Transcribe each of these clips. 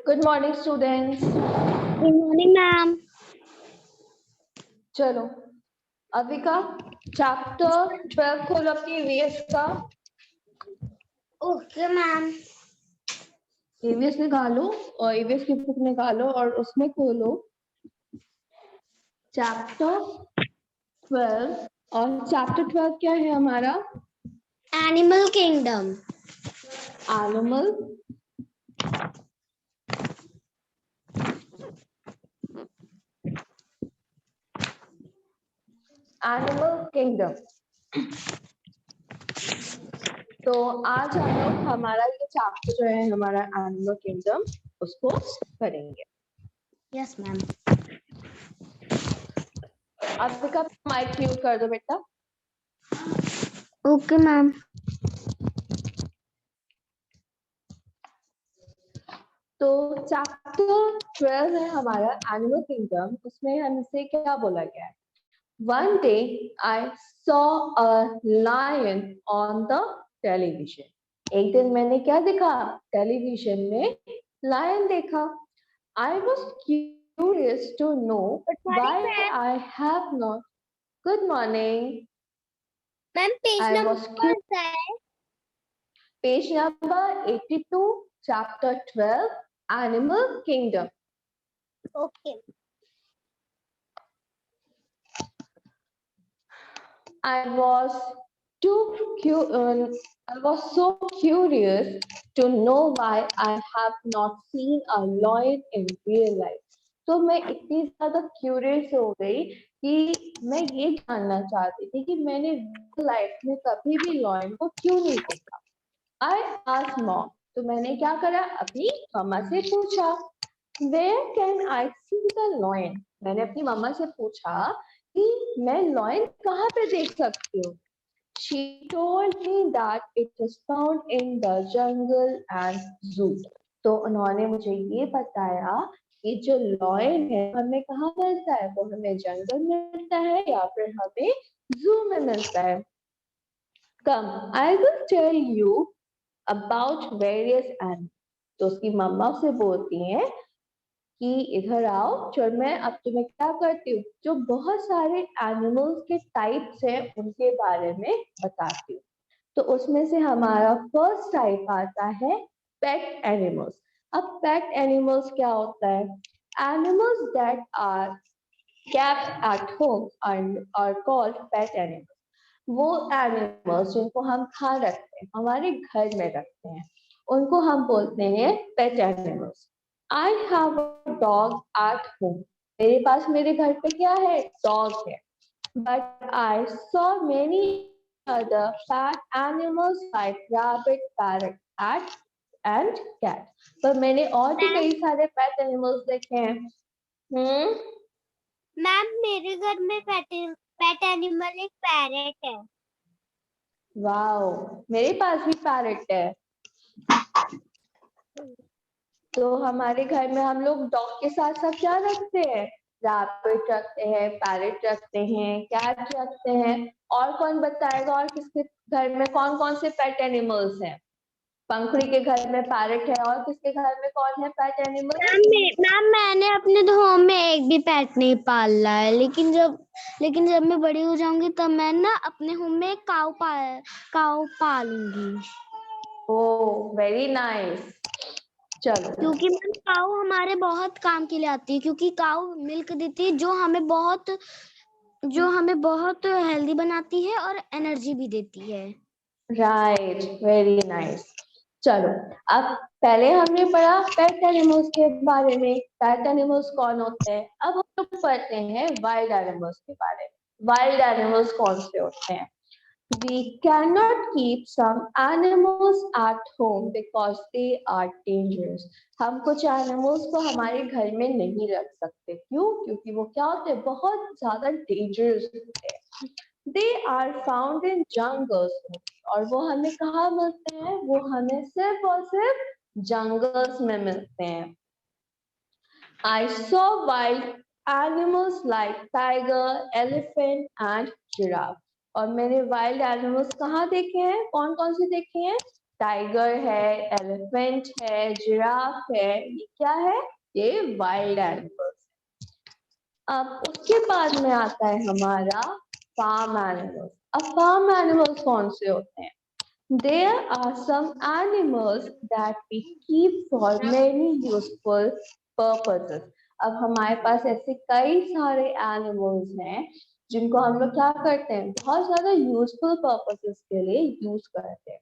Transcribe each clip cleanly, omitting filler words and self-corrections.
Good morning students. Good morning ma'am. चलो Avika chapter 12 खोलो अपनी ईवीएस का। Okay ma'am. ईवीएस निकालो और ईवीएस की बुक निकालो और उसमें खोलो चैप्टर 12। और चैप्टर 12 क्या है हमारा? Animal kingdom. Animal kingdom. तो आज हम लोग हमारा ये चैप्टर जो है हमारा एनिमल किंगडम उसको करेंगे। Yes ma'am. Avika mic mute कर दो बेटा। Okay ma'am. तो चैप्टर 12 है हमारा एनिमल किंगडम। उसमें हमसे क्या बोला गया है? One day I saw a lion on the television. एक दिन मैंने क्या देखा? टेलीविजन में लायन देखा। I was curious to know why I have not. Good morning. Ma'am page I was number कौन सा है? Page number 82, chapter 12, Animal Kingdom. Okay. I was so curious to know why I have not seen a lion in real life. तो मैं इतनी ज्यादा curious हो गई कि मैं ये जानना चाहती थी कि मैंने रियल लाइफ में कभी भी लॉयन को क्यों नहीं देखा। I asked mom. तो मैंने क्या करा? अपनी मम्मा से पूछा Where can I see the lion? मैंने अपनी मम्मा से पूछा कि मैं लॉयन कहाँ पे देख सकती हूँ। She told me that it is found in the jungle and zoo. तो उन्होंने मुझे ये बताया कि जो लॉयन है हमें कहाँ मिलता है? वो हमें जंगल में मिलता है या फिर हमें जू में मिलता है। Come, I will tell you about various animals. तो उसकी मम्मा से बोलती हैं कि इधर आओ, चल मैं अब तुम्हें क्या करती हूँ, जो बहुत सारे एनिमल्स के टाइप्स हैं उनके बारे में बताती हूँ। तो उसमें से हमारा फर्स्ट टाइप आता है पेट एनिमल्स। अब पेट एनिमल्स क्या होता है? Animals that are kept at home are called pet animals. वो एनिमल्स जिनको हम खा रखते हैं, हमारे घर में रखते हैं, उनको हम बोलते हैं pet animals. I have a dog at home. मेरे पास मेरे घर पे क्या है? डॉग है। But I saw many other pet animals like rabbit, parrot, and cat. पर मैंने और भी कई सारे पेट एनिमल्स देखे हैं। मैम मेरे घर में पेट एनिमल एक पैरेट है। वाओ, मेरे पास भी पैरट है। तो हमारे घर में हम लोग डॉग के साथ साथ क्या रखते हैं? रैबिट रखते हैं, पैरट रखते हैं, कैट रखते हैं। और कौन बताएगा और किसके घर में कौन कौन से पेट एनिमल्स हैं? पंखुड़ी के घर में पैरट है, और किसके घर में कौन है पेट एनिमल? मैम मैंने अपने होम में एक भी पेट नहीं पाला है, लेकिन जब मैं बड़ी हो जाऊंगी तब मैं ना अपने होम में एक काऊ पालूंगी। Oh very nice. चलो, क्योंकि मैम काऊ हमारे बहुत काम के लिए आती है, क्योंकि काऊ मिल्क देती है जो हमें बहुत हेल्दी बनाती है और एनर्जी भी देती है। Right, very nice. चलो, अब पहले हमने पढ़ा पेट एनिमल्स के बारे में। पेट एनिमल्स कौन होते हैं? अब हम लोग पढ़ते हैं वाइल्ड एनिमल्स के बारे में। वाइल्ड एनिमल्स कौन से होते हैं? We cannot keep some animals at home because they are dangerous. हम कुछ एनिमल्स को हमारे घर में नहीं रख सकते। क्यों? क्योंकि वो क्या होते हैं? बहुत ज्यादा डेंजरस होते हैं। They are found in jungles. और वो हमें कहाँ मिलते हैं? वो हमें सिर्फ और सिर्फ जंगल्स में मिलते हैं। I saw wild animals like tiger, elephant and giraffe. और मैंने वाइल्ड एनिमल्स कहाँ देखे हैं? कौन कौन से देखे हैं? टाइगर है, एलिफेंट है, जिराफ है, ये क्या है? ये वाइल्ड एनिमल्स। अब उसके बाद में आता है हमारा फार्म एनिमल्स। अब फार्म एनिमल्स कौन से होते हैं? There are some animals that we keep for many useful purposes. अब हमारे पास ऐसे कई सारे एनिमल्स हैं जिनको हम लोग क्या करते हैं, बहुत ज्यादा यूजफुल पर्पसेस के लिए यूज करते हैं।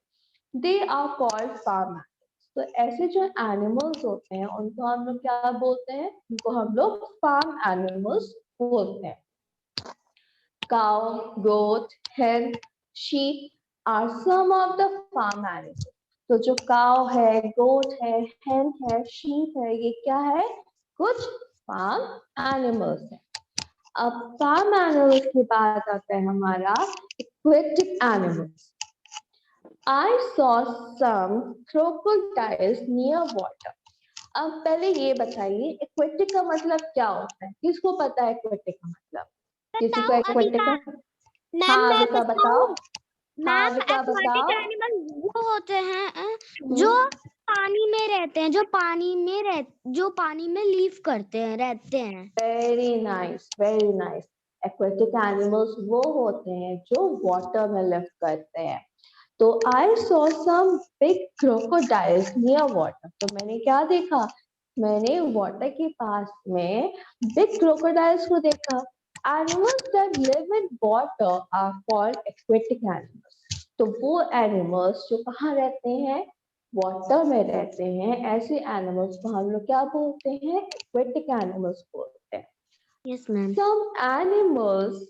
They are called farm animals. तो ऐसे जो एनिमल्स होते हैं उनको हम लोग क्या बोलते हैं? उनको हम लोग फार्म एनिमल्स बोलते हैं। Cow, goat, hen, sheep are some of the farm animals. तो जो काव है, गोट है, hen है, sheep है, ये क्या है? कुछ फार्म एनिमल्स है। अब फार्म एनिमल्स के बाद आता है हमारा aquatic animals. I saw some crocodiles near water. अब पहले ये बताइए एक्वेटिक का मतलब क्या होता है? किसको पता है एक्वेटिक का मतलब? किसी को बताओ एक्वेटिक अबिका। का? मैम हाँ मैं अविका बताओ। बताऊं? हाँ मैम अविका एक्वाटिक बताओ। एनिमल वो होते हैं जो पानी में रहते हैं, जो पानी में लीव करते हैं, रहते हैं। Very nice, very nice. Aquatic animals वो होते हैं जो वाटर में लिव करते हैं। तो I saw some big crocodiles near water. तो मैंने क्या देखा? मैंने वाटर के पास में बिग क्रोकोडाइल्स को देखा। Animals that live in water are called aquatic animals. तो वो एनिमल्स जो कहाँ रहते हैं? वाटर में रहते हैं, ऐसे एनिमल्स को हम लोग क्या बोलते हैं? एक्वेटिक एनिमल्स बोलते हैं। Yes ma'am. Some animals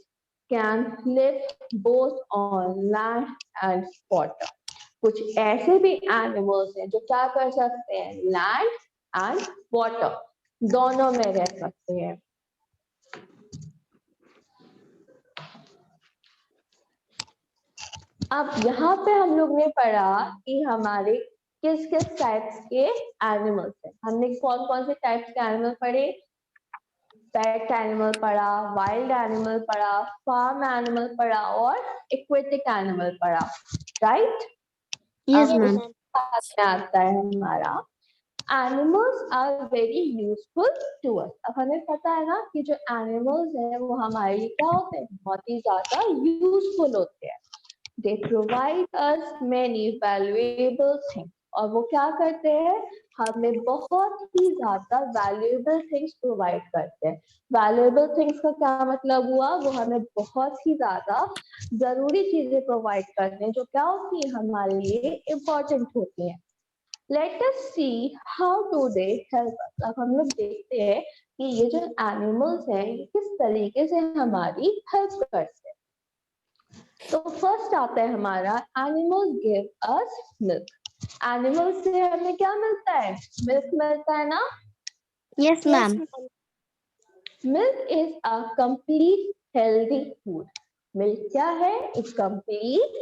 can live both on land and water. कुछ ऐसे भी एनिमल्स हैं जो क्या कर सकते हैं? लैंड एंड वाटर दोनों में रह सकते हैं। अब यहाँ पे हम लोग ने पढ़ा कि हमारे किस किस टाइप्स के एनिमल्स हैं। हमने कौन कौन से टाइप्स के एनिमल पढ़े? पेट एनिमल पढ़ा, वाइल्ड एनिमल पढ़ा, फार्म एनिमल पढ़ा और एक्वेटिक एनिमल पढ़ा, राइट? यस अब मैम। उसके बाद में आता है हमारा animals are very useful to us. अब हमें पता है ना कि जो एनिमल्स हैं वो हमारे लिए क्या होते हैं? बहुत ही ज्यादा यूजफुल होते हैं। They provide us many valuable things. और वो क्या करते हैं? हमें बहुत ही ज्यादा वैल्यूएबल थिंग्स प्रोवाइड करते हैं। वैल्यूएबल थिंग्स का क्या मतलब हुआ? वो हमें बहुत ही ज्यादा जरूरी चीजें प्रोवाइड करते हैं जो क्या होती है? हमारे लिए इम्पोर्टेंट होती हैं। Let us see how do they help us. अब हम लोग देखते हैं कि ये जो एनिमल्स हैं ये किस तरीके से हमारी हेल्प करते हैं। तो फर्स्ट आता है हमारा animal give us milk. Animal से हमें क्या मिलता है? मिल्क मिलता है ना? Yes ma'am. Milk is a complete healthy food. Milk क्या है? एक कंप्लीट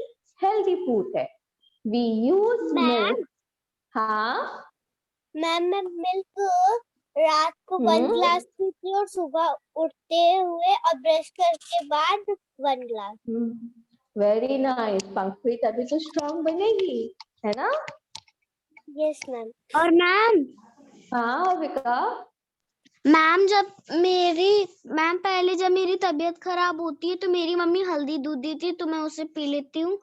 हेल्दी फूड है। We use milk. हाँ मैम मैं मिल्क रात को 1 ग्लास पीती और सुबह उठते हुए और ब्रश करके बाद 1 ग्लास। वेरी नाइस पंखुड़ी, तभी तो स्ट्रांग बनेगी, है ना? Yes ma'am. और मैम हाँ विका। मैम पहले जब मेरी तबीयत खराब होती है तो मेरी मम्मी हल्दी दूध देती है तो मैं उसे पी लेती हूँ।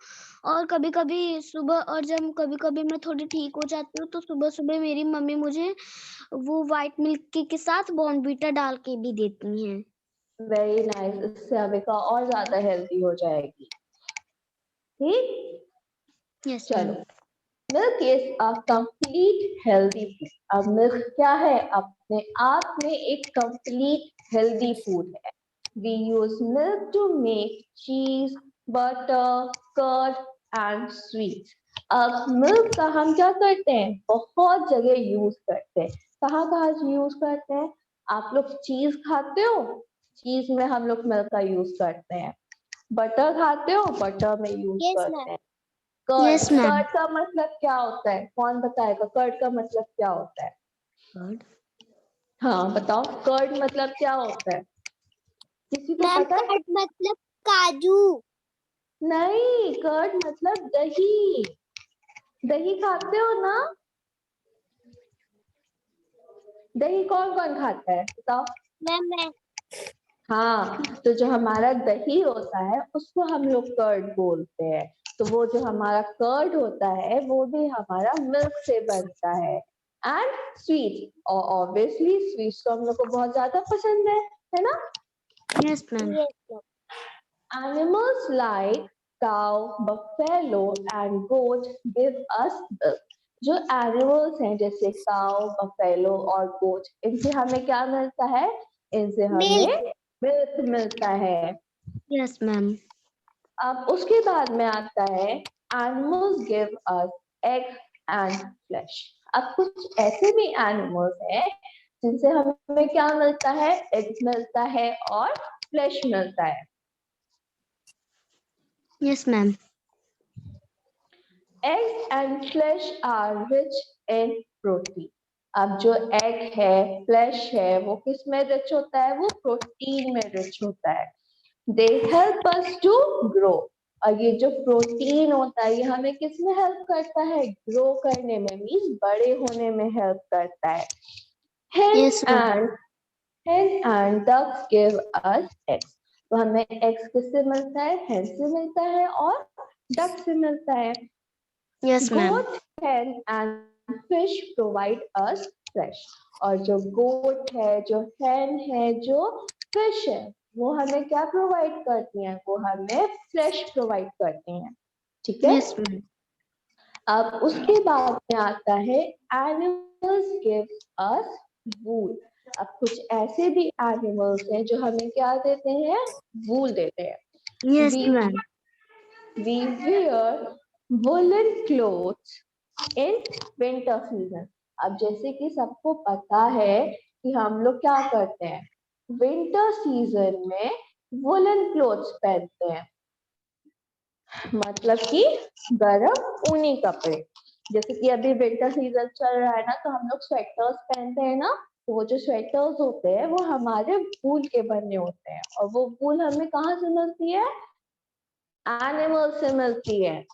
और कभी कभी सुबह, और जब कभी कभी मैं थोड़ी ठीक हो जाती हूँ तो सुबह सुबह मेरी मम्मी मुझे वो व्हाइट मिल्क के साथ बॉर्नवीटा डाल के भी देती हैं। वेरी नाइस, इससे अविका और ज्यादा हेल्दी हो जाएगी। ठीक, यस चलो। Ma'am. Milk is a complete healthy food. अब मिल्क क्या है? अपने आप में एक कंप्लीट हेल्दी फूड है। We use milk to make cheese, butter, curd and sweet. अब मिल्क का हम क्या करते हैं? बहुत जगह यूज करते हैं। कहाँ कहाँ यूज करते हैं? आप लोग चीज खाते हो, चीज में हम लोग मिल्क का यूज करते हैं। बटर खाते हो, बटर में यूज करते हैं। Curd, yes ma'am. कर्ड का मतलब क्या होता है? कौन बताएगा कर्ड का मतलब क्या होता है? हाँ बताओ, कर्ड मतलब क्या होता है? किसी को मैम पता है? कर्ड मतलब काजू। नहीं, कर्ड मतलब दही। दही खाते हो ना? दही कौन कौन खाता है बताओ? मैं हाँ, तो जो हमारा दही होता है उसको हम लोग कर्ड बोलते हैं। तो वो जो हमारा कर्ड होता है वो भी हमारा मिल्क से बनता है। एंड स्वीट, और ऑब्वियसली स्वीट्स तो हम लोग को बहुत ज्यादा पसंद है ना? Yes ma'am. Animals like cow, buffalo and goat give us milk. जो एनिमल्स हैं जैसे काउ, बफेलो और गोट, इनसे हमें क्या मिलता है? इनसे हमें मिल्क मिलता है। Yes ma'am. अब उसके बाद में आता है animals give us egg and flash. अब कुछ ऐसे भी एनिमल्स हैं जिनसे हमें क्या मिलता है? एग मिलता है और फ्लैश मिलता है। Yes ma'am. Eggs and flesh are rich in protein. अब जो एग है, फ्लैश है, वो किस में रिच होता है? वो प्रोटीन में रिच होता है। They help us to grow. और ये जो प्रोटीन होता है ये हमें किस में हेल्प करता है? ग्रो करने में, मीन्स बड़े होने में हेल्प करता है। Yes, ma'am. Hen and ducks give us eggs. तो हमें एग्स किससे मिलता है? हेन से मिलता है और डक से मिलता है। Yes, ma'am. Goat, hen and fish provide us flesh. और जो गोट है, जो hen है, जो फिश है, वो हमें क्या प्रोवाइड करती हैं? वो हमें फ्लैश प्रोवाइड करती हैं। ठीक है? Yes, ma'am. अब उसके बाद में आता है एनिमल्स गिव अस वूल। अब कुछ ऐसे भी एनिमल्स हैं जो हमें क्या देते हैं? वूल देते हैं। Yes, We ma'am. we wear woolen clothes in winter season. अब जैसे कि सबको पता है कि हम लोग क्या करते हैं? विंटर सीजन में वुलन क्लोथ्स पहनते हैं, मतलब कि गर्म ऊनी कपड़े। जैसे कि अभी विंटर सीजन चल रहा है ना, तो हम लोग स्वेटर्स पहनते हैं ना, तो वो जो स्वेटर्स होते हैं वो हमारे वूल के बने होते हैं। और वो वूल हमें कहाँ से मिलती है? एनिमल से मिलती है।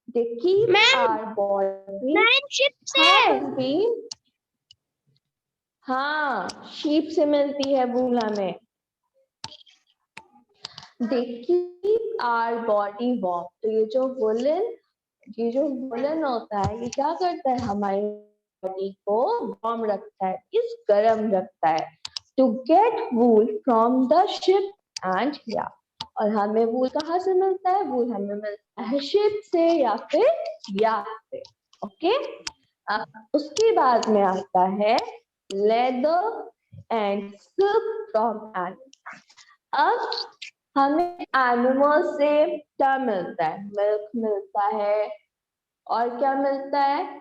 They keep our body. Ship हाँ से। तस्वीर, हाँ शीप से मिलती है वूल हमें। They keep our body warm. तो ये जो वुलन होता है ये क्या करता है? हमारी बॉडी को वार्म रखता है, इस गर्म रखता है। To get wool from the ship and yak. और हमें वूल कहाँ से मिलता है? वूल हमें मिलता है शिप से या फिर याक से। ओके, अब उसके बाद में आता है leather and silk from animal. अब हमें एनिमल से क्या मिलता है? मिल्क मिलता है और क्या मिलता है?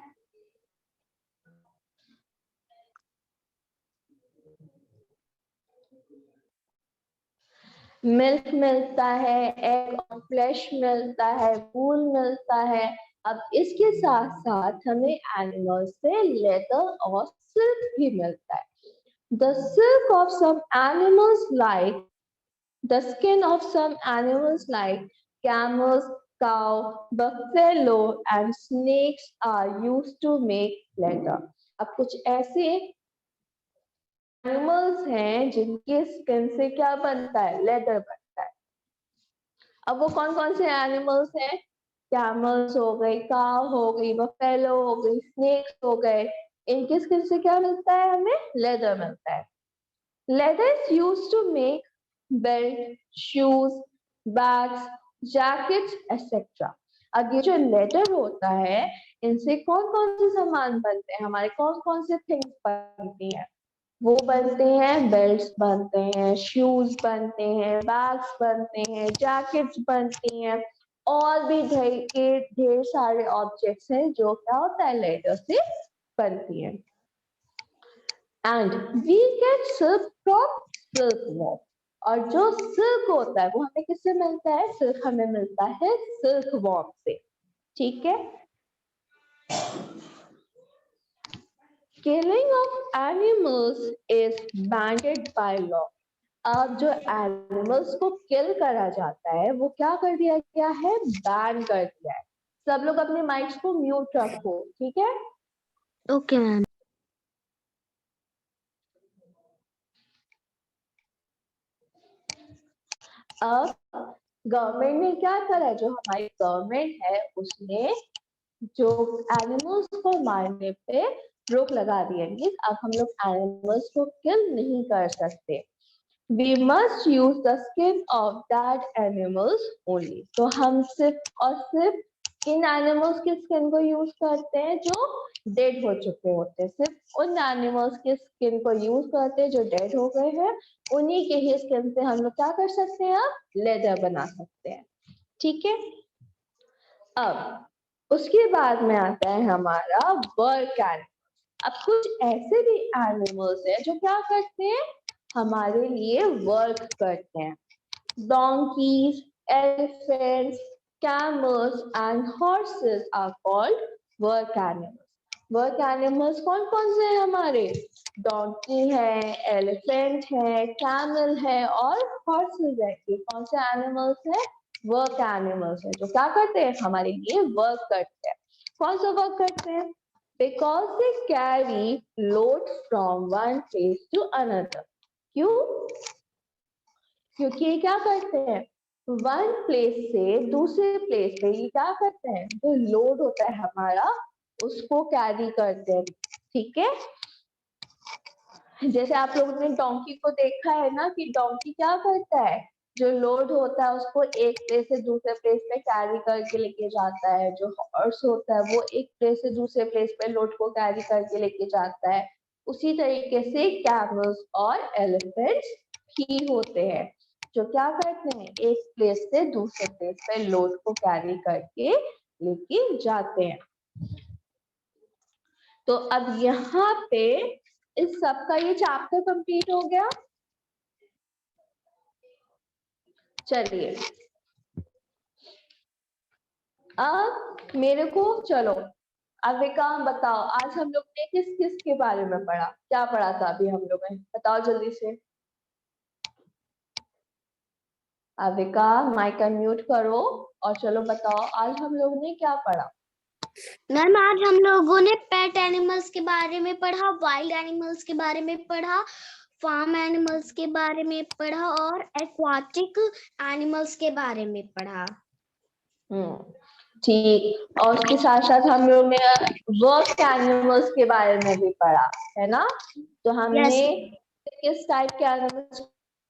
मिल्क मिलता है, एग और फ्लैश मिलता है, वूल मिलता है। अब इसके साथ साथ हमें एनिमल से लेदर और सिल्क भी मिलता है। The silk of some animals like the skin of some animals like camels, cow, buffalo and snakes are used to make leather. अब कुछ ऐसे एनिमल्स हैं जिनके स्किन से क्या बनता है? लेदर बनता है। अब वो कौन कौन से एनिमल्स हैं? कैमल्स हो गई, काव हो गई, बफेलो हो गई, स्नेक्स हो गए। इनके स्किन से क्या मिलता है? हमें लेदर मिलता है। Leather is used to make belt, shoes, bags, jackets, etc. अब ये जो लेदर होता है इनसे कौन कौन से सामान बनते हैं? हमारे कौन कौन से थिंग्स बनती हैं? वो बनते हैं, बेल्ट्स बनते हैं, शूज बनते हैं, बैग्स बनते हैं, जैकेट्स बनती हैं, और भी ढेर सारे ऑब्जेक्ट्स हैं जो क्या होता है? लेदर से बनती हैं। And we get silk from silkworm. और जो सिल्क होता है वो हमें किससे मिलता है? सिल्क हमें मिलता है सिल्कवॉर्म से। ठीक है? Killing of animals is banned by law. अब जो एनिमल्स को किल करा जाता है वो क्या कर दिया गया है? बैन कर दिया है। सब लोग अपने माइक्स को म्यूट रखो, ठीक है? Okay ma'am. अब गवर्नमेंट ने क्या करा है, जो हमारी गवर्नमेंट है उसने जो एनिमल्स को मारने पे रोक लगा दी है। मींस अब हम लोग एनिमल्स को किल नहीं कर सकते। We must use the skin of that animals only. तो हम सिर्फ और सिर्फ इन एनिमल्स के स्किन को यूज करते हैं जो डेड हो चुके होते हैं। सिर्फ उन एनिमल्स के स्किन को यूज करते हैं जो डेड हो गए हैं। उन्हीं के ही स्किन से हम लोग क्या कर सकते हैं, अब लेदर बना सकते हैं, ठीक है? अब उसके बाद में आता है हमारा वर्क एनिमल। अब कुछ ऐसे भी एनिमल्स हैं जो क्या करते हैं, हमारे लिए वर्क करते हैं। donkeys, elephants, camels and horses are called work animals. Work animals कौन कौन से हैं हमारे? डोंकी है, एलिफेंट है, कैमल है और हॉर्सेस है। ये कौन से एनिमल्स हैं? वर्क एनिमल्स है, जो क्या करते हैं, हमारे लिए वर्क करते हैं। कौन सा वर्क करते हैं? Because they carry loads from one place to another. क्यों? क्योंकि ये क्या करते हैं, वन प्लेस से दूसरे प्लेस पे ये क्या करते हैं, जो लोड होता है हमारा उसको कैरी करते हैं, ठीक है? जैसे आप लोगों ने डोंकी को देखा है ना कि डोंकी क्या करता है, जो लोड होता है उसको एक प्लेस से दूसरे प्लेस पे कैरी करके लेके जाता है। जो हॉर्स होता है वो एक प्लेस से दूसरे प्लेस पे लोड को कैरी करके लेके जाता है। उसी तरीके से कैमल्स और एलिफेंट्स भी होते हैं जो क्या करते हैं, एक प्लेस से दूसरे प्लेस पे लोड को कैरी करके लेके जाते हैं। तो अब यहाँ पे इस सब का ये चैप्टर कंप्लीट हो गया। चलिए अब मेरे को चलो अविका बताओ, आज हम लोग ने किस किस के बारे में पढ़ा, क्या पढ़ा था अभी हम लोग ने, बताओ जल्दी से। अविका माइक अनम्यूट करो और चलो बताओ आज हम लोग ने क्या पढ़ा। मैम आज हम लोगों ने पेट एनिमल्स के बारे में पढ़ा, वाइल्ड एनिमल्स के बारे में पढ़ा, फार्म एनिमल्स के बारे में पढ़ा और एक्वाटिक एनिमल्स के बारे में पढ़ा। ठीक, और उसके साथ साथ हम लोग ने वर्क एनिमल्स के बारे में भी पढ़ा है ना। तो हमने किस टाइप के एनिमल्स के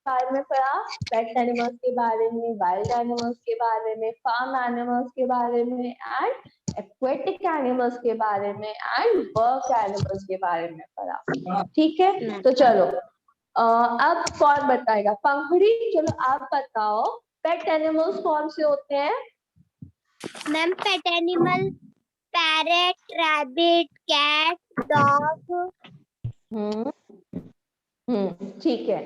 बारे में पढ़ा, पेट एनिमल्स के बारे में, वाइल्ड एनिमल्स के बारे में, फार्म एनिमल्स के बारे में एंड एक्वेटिक एनिमल्स के बारे में एंड वर्क एनिमल्स के बारे में पढ़ा, ठीक है? तो चलो अब कौन बताएगा, पंखुड़ी चलो आप बताओ पेट एनिमल्स कौन से होते हैं। Ma'am pet animal parrot, rabbit, cat, dog. ठीक है।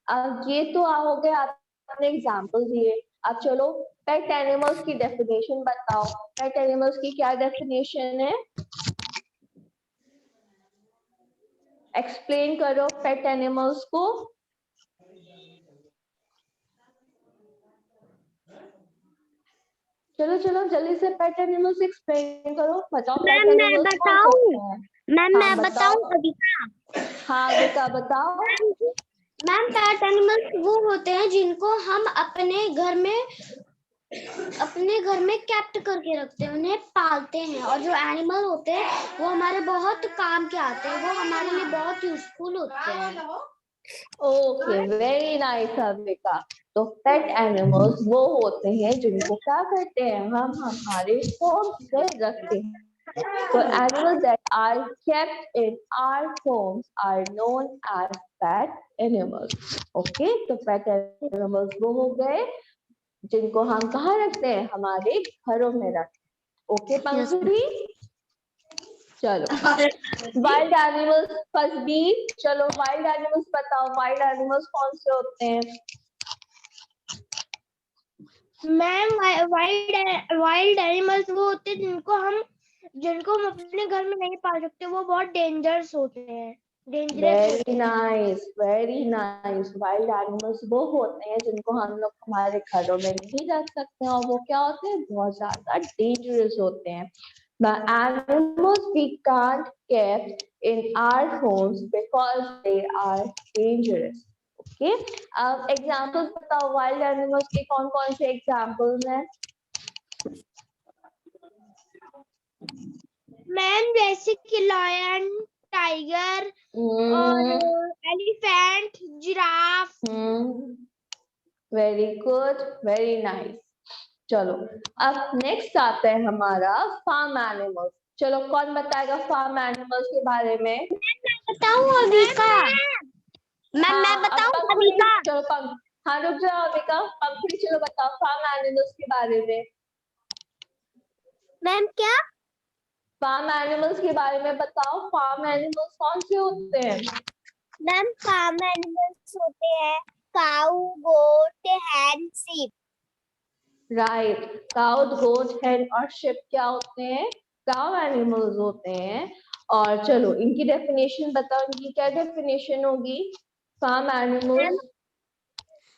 अब ये तो हो गया, आपने एग्जांपल दिए। अब चलो पेट एनिमल्स की डेफिनेशन बताओ, पेट एनिमल्स की क्या डेफिनेशन है, एक्सप्लेन करो पेट एनिमल्स को। चलो चलो जल्दी से पेट एनिमल्स एक्सप्लेन करो, बताओ पेट एनिमल्स कौन से होते हैं। मैम हाँ, मैं बताऊं अविका? हाँ अविका बताओ। मैम पेट एनिमल्स वो होते हैं जिनको हम अपने घर में कैप्ट करके रखते हैं, उन्हें पालते हैं। और जो एनिमल होते हैं वो हमारे बहुत काम के आते हैं, वो हमारे लिए बहुत यूजफुल होते हैं। Okay very nice Avika. तो पेट एनिमल्स वो होते हैं जिनको क्या करते हैं, हम हमारे होम से रखते हैं। So animals that are kept in our homes are known as pet animals. Okay, तो pet animals वो हो गए जिनको हम कहाँ रखते हैं, हमारे घरों में रखते हैं। ओके पंखुड़ी, चलो वाइल्ड एनिमल्स फर्स्ट बी, चलो वाइल्ड एनिमल्स बताओ, वाइल्ड एनिमल्स कौन से होते हैं। मैम वाइल्ड एनिमल्स वो होते हैं जिनको हम अपने घर में नहीं पाल सकते, वो बहुत डेंजरस होते हैं। Very nice, very nice. Wild animals वो होते हैं जिनको हम लोग हमारे घरों में नहीं रख सकते और वो क्या होते हैं, बहुत ज्यादा डेंजरस होते हैं। The animals we can't keep in our homes because they are dangerous. Okay? अब एग्जाम्पल्स बताओ, वाइल्ड एनिमल्स के कौन कौन से एग्जाम्पल्स हैं? मैम जैसे कि लायन, टाइगर और elephant, giraffe. Very good, very nice. चलो अब नेक्स्ट आता है हमारा फार्म एनिमल्स। चलो कौन बताएगा फार्म एनिमल्स के बारे में? बताऊं अविका? मैम मैं अब बताऊं पंखुड़ी, अविका? चलो हाँ रुक जाओ अविका, पंखुड़ी चलो बताओ फार्म एनिमल्स के बारे में। मैम क्या? फार्म एनिमल्स के बारे में बताओ, फार्म एनिमल्स कौन से होते हैं? मैम फार्म एनिमल्स होते हैं काऊ, गोट, हैन, शीप। राइट, काउ, गोट, हेन और शिप क्या होते हैं? काउ एनिमल्स होते हैं। और चलो इनकी डेफिनेशन बताओ, इनकी क्या डेफिनेशन होगी फार्म एनिमल्स?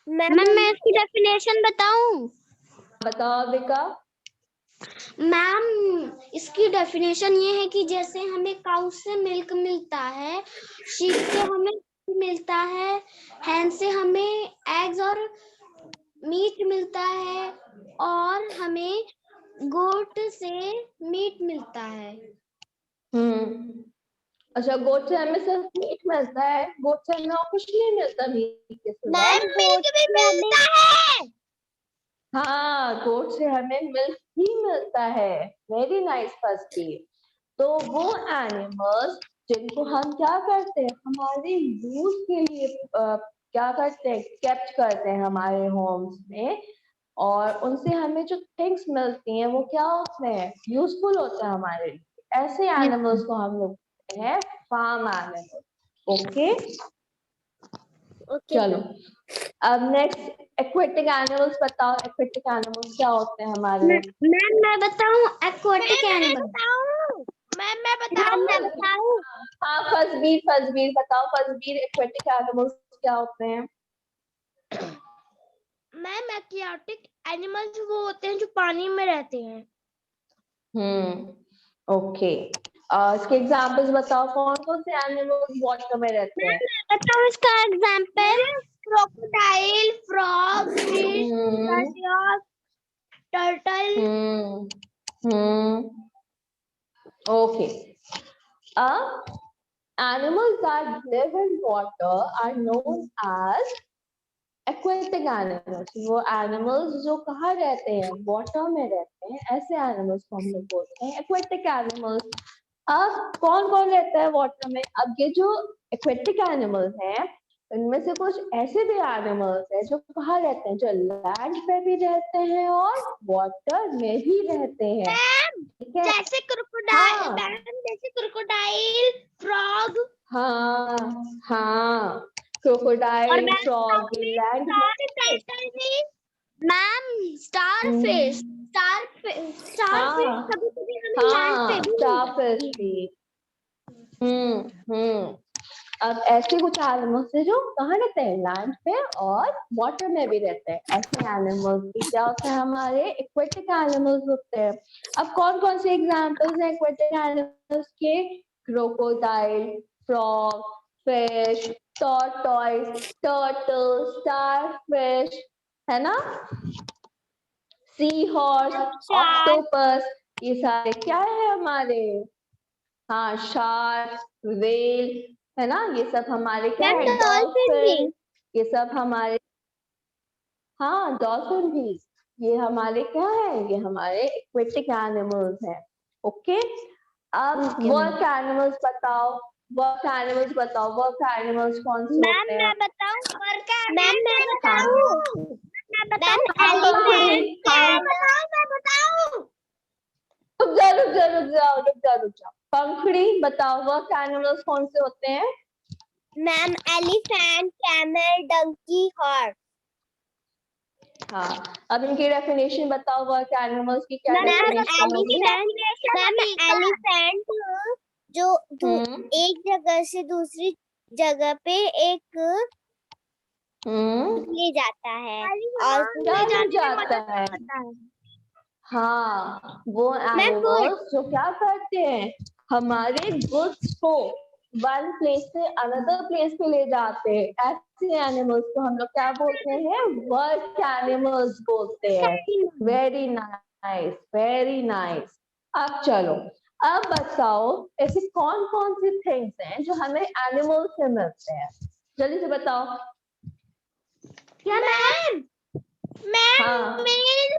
मैम मैं इसकी डेफिनेशन बताऊं? बताओ अविका। मैम इसकी डेफिनेशन ये है कि जैसे हमें काउ से मिल्क मिलता है, शीप से हमें मिलता है, हैन से हमें एग्स और मीट मिलता है और हमें गोट से मीट मिलता है। अच्छा, गोट से हमें सिर्फ मीट मिलता है? गोट से हमें और कुछ नहीं मिलता मीट के सिवा? मैम मिल्क भी मिलता है। हाँ, गोट से हमें मिल्क ही मिलता है। वेरी नाइस फर्स्टी। तो वो एनिमल्स जिनको हम क्या करते हैं, हमारे यूज के लिए क्या करते हैं, केप्ट करते हैं हमारे होम्स में, और उनसे हमें जो थिंग्स मिलती हैं वो क्या होते हैं, यूजफुल होते हैं हमारे लिए। ऐसे एनिमल्स को हम लोग कहते हैं फार्म एनिमल्स। ओके, चलो अब नेक्स्ट एक्वेटिक एनिमल्स बताओ, एक्वेटिक एनिमल्स क्या होते हैं हमारे? मैम मैं बताऊं एक्वाटिक एनिमल? मैं बताऊं? हाँ फर्स्ट बीर बताओ, फर्स्ट बीर एक्वेटिक एनिमल्स क्या होते हैं? मैम एक्वाटिक एनिमल्स वो होते हैं जो पानी में रहते हैं। ओके, इसके एग्जांपल्स बताओ, कौन कौन से एनिमल्स वाटर में रहते हैं? मैं बताऊं इसका example? Crocodile, frog, fish, turtle. Okay, animals that live in water are known as aquatic animals. वो एनिमल्स जो कहाँ रहते हैं, वाटर में रहते हैं, ऐसे एनिमल्स को हम लोग बोलते हैं एक्वेटिक एनिमल्स। अब कौन कौन रहता है वाटर में? अब ये जो एक्वेटिक एनिमल्स हैं इनमें से कुछ ऐसे भी एनिमल्स हैं जो कहाँ रहते हैं, जो लैंड पे भी रहते हैं और वाटर में भी रहते हैं। ठीक है, जैसे क्रोकोडाइल, हाँ जैसे क्रोकोडाइल, फ्रॉग। हाँ क्रोकोडाइल, फ्रॉग लैंड में। मैम स्टारफिश, स्टारफिश कभी कभी हमें लैंड पे भी स्टारफिश भी। अब ऐसे कुछ एनिमल्स है जो कहाँ रहते हैं, लैंड पे और वाटर में भी रहते हैं। ऐसे एनिमल्स भी क्या होते हैं, हमारे एक्वेटिक एनिमल्स होते हैं। अब कौन कौन से एग्जांपल्स हैं एक्वेटिक एनिमल्स के? Crocodile, frog, fish, tortoise, turtle, starfish, है ना, सी हॉर्स, ऑक्टोपस, ये सारे क्या है हमारे? हाँ, शार्क, व्हेल, है ना, ये सब हमारे क्या है? डॉल्फिन, ये सब हमारे, हाँ डॉल्फिन भी, ये हमारे क्या है, ये हमारे एक्वेटिक एनिमल्स हैं। ओके, अब वर्क एनिमल्स बताओ, वर्क एनिमल्स बताओ, वर्क एनिमल्स कौन से होते हैं? मैं बताऊं? मैम मैं बताऊं? रुक जाओ, पंखुड़ी बताओ, वर्क एनिमल्स कौन से होते हैं? Ma'am elephant, camel, donkey, horse. हाँ, अब इनकी डेफिनेशन बताओ, वर्क एनिमल्स की क्या डेफिनेशन होगी? एलिफेंट जो हम्म एक जगह से दूसरी जगह पे एक ले जाता है और क्या ले जाने में जाता मदद है? करता है। हाँ, वो मैम वो एनिमल्स जो क्या करते हैं, हमारे गुड्स को वन प्लेस से अनदर प्लेस पे ले जाते हैं। ऐसे एनिमल्स को हम लोग क्या बोलते हैं? वर्क एनिमल्स बोलते हैं। Very nice, very nice. अब चलो, अब बताओ ऐसे कौन कौन सी थिंग्स हैं जो हमें एनिमल्स से मिलते हैं? जल्दी से बताओ। क्या मैम? हाँ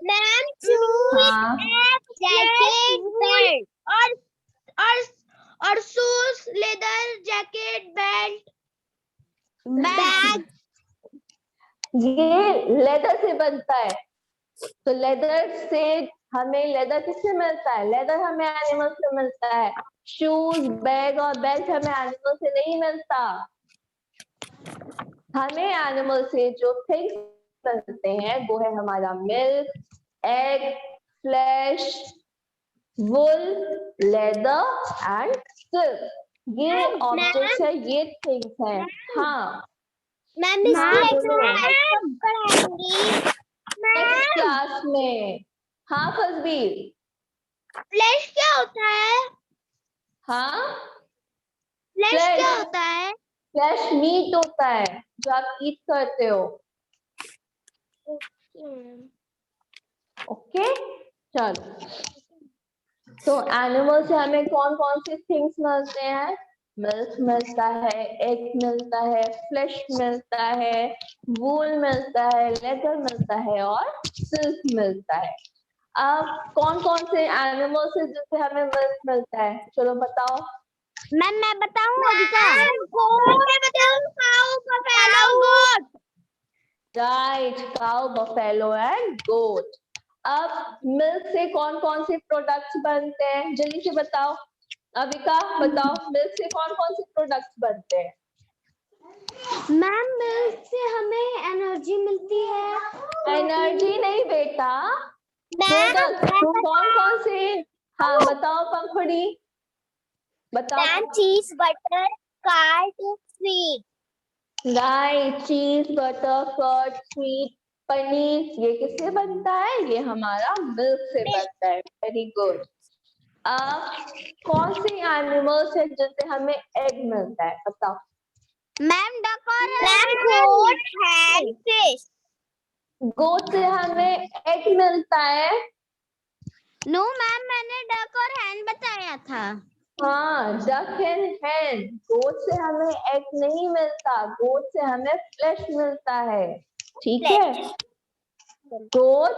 मैम शूज हाँ जैकेट बेल्ट और shoes, leather jacket, belt, bag ये लेदर से बनता है। तो लेदर से हमें लेदर किससे मिलता है? लेदर हमें एनिमल से मिलता है। शूज, बैग और बेल्ट हमें एनिमल से नहीं मिलता। हमें एनिमल से जो थिंग्स मिलते हैं वो है हमारा milk, egg, flesh, wool, leather and silk. ये ऑब्जेक्ट्स है, ये थिंग्स हैं। हाँ मैम हाँ इसकी बोलो। एक्सरसाइज कब कराएंगी? नेक्स्ट क्लास में। हाँ फजबीर। फ्लैश क्या होता है? हाँ फ्लैश क्या होता है? फ्लैश मीट होता है जो आप ईट करते हो। ओके चलो, तो एनिमल से हमें कौन कौन से थिंग्स मिलते हैं? मिल्क मिलता है, एग मिलता है, फ्लैश मिलता है, वूल मिलता है, लेदर मिलता है और सिल्क मिलता है। अब कौन कौन से एनिमल से जिससे हमें मिल्क मिलता है? चलो बताओ। मैम मैं बताऊं अधिका? राइट, काउ, बफेलो एंड गोट। अब मिल्क से कौन कौन से प्रोडक्ट्स बनते हैं? जल्दी से बताओ। अविका बताओ, मिल्क से कौन कौन से प्रोडक्ट्स बनते हैं? मैम मिल्क से हमें एनर्जी मिलती है। एनर्जी नहीं बेटा, प्रोडक्ट्स। तो कौन कौन से? हाँ बताओ पंखुड़ी, बताओ। मैम चीज बटर कार्ड स्वीट राइट, चीज, बटर, कर्ड, स्वीट, पनीर, ये किससे बनता है? ये हमारा मिल्क से बनता है। Very good. कौन सी एनिमल्स है जिनसे हमें एग मिलता है? बताओ। मैम डक और मैम गोट हैंड फिश गोट से हमें एग मिलता है। नो मैम मैंने डक और हैन बताया था। हाँ, डक एंड हैन। गोट से हमें एग नहीं मिलता, गोट से हमें फ्लैश मिलता है। ठीक है, गोट,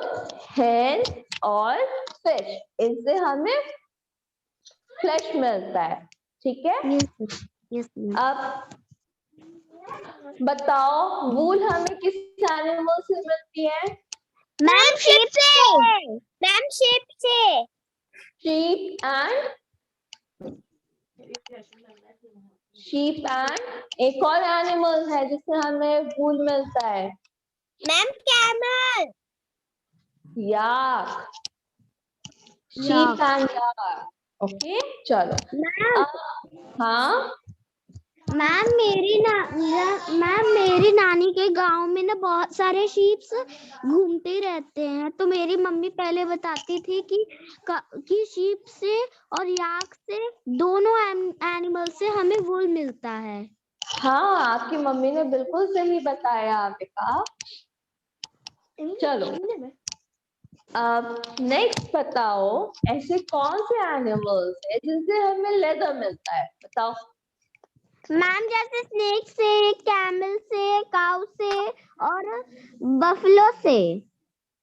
हैन और फिश, इनसे हमें फ्लैश मिलता है। ठीक है। यस अब बताओ, वूल हमें किस एनिमल से मिलती है? मैम शीप से। मैम शिप से शीप एंड एक और एनिमल है जिससे हमें वूल मिलता है। Ma'am camel yak, sheep and yak. Okay चलो। हाँ मैम मेरी नानी के गांव में ना बहुत सारे शीप्स घूमते रहते हैं, तो मेरी मम्मी पहले बताती थी कि शीप से और याक से दोनों एनिमल से हमें वूल मिलता है। हाँ, आपकी मम्मी ने बिल्कुल सही बताया बेटा। चलो, अब नेक्स्ट बताओ, ऐसे कौन से एनिमल्स है जिनसे हमें लेदर मिलता है? बताओ। मैम जैसे स्नेक से, कैमल से, काऊ से और बफलो से।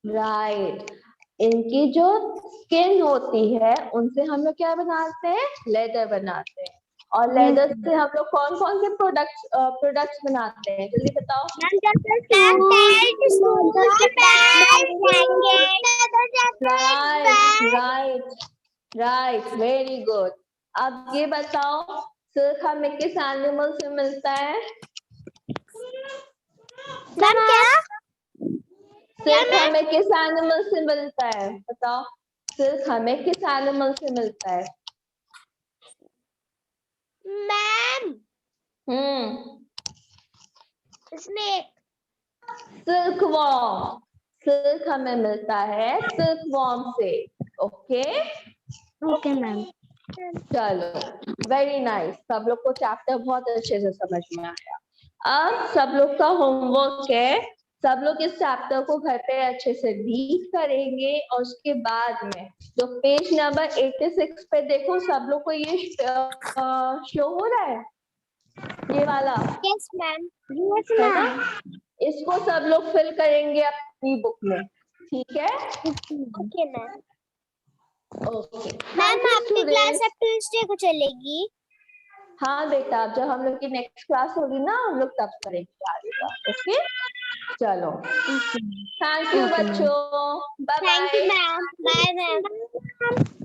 राइट, इनकी जो स्किन होती है उनसे हम लोग क्या बनाते हैं? लेदर बनाते हैं। और लेदर से हम लोग कौन कौन से प्रोडक्ट्स बनाते हैं? जल्दी बताओ। Right, right, very good. अब ये बताओ, सिल्क हमें किस एनिमल से मिलता है? मैम क्या सिल्क हमें किस एनिमल से मिलता है? बताओ, सिल्क हमें किस एनिमल से मिलता है? Ma'am snake silk worm, silk हमें मिलता है सिल्क वॉर्म से। Okay okay ma'am. चलो वेरी नाइस, सब लोग को चैप्टर बहुत अच्छे से समझ में आया। अब सब लोग का होमवर्क है, सब लोग इस चैप्टर को घर पे अच्छे से रीड करेंगे और उसके बाद में जो पेज नंबर 86 पे देखो, सब लोग को ये शो हो रहा है ये वाला, यस मैम यस है ना? मैम। इसको सब लोग फिल करेंगे अपनी बुक में, ठीक है? Okay ma'am. ओके मैम आपकी क्लास स्टूडेंट्स। अब ट्यूसडे को चलेगी? हाँ बेटा, जब हम लोग की नेक्स्ट क्लास होगी ना, हम लोग तब करेंगे आगे। ओके चलो, थैंक यू Okay, ma'am. बच्चों, bye thank you bye. Ma'am, bye ma'am.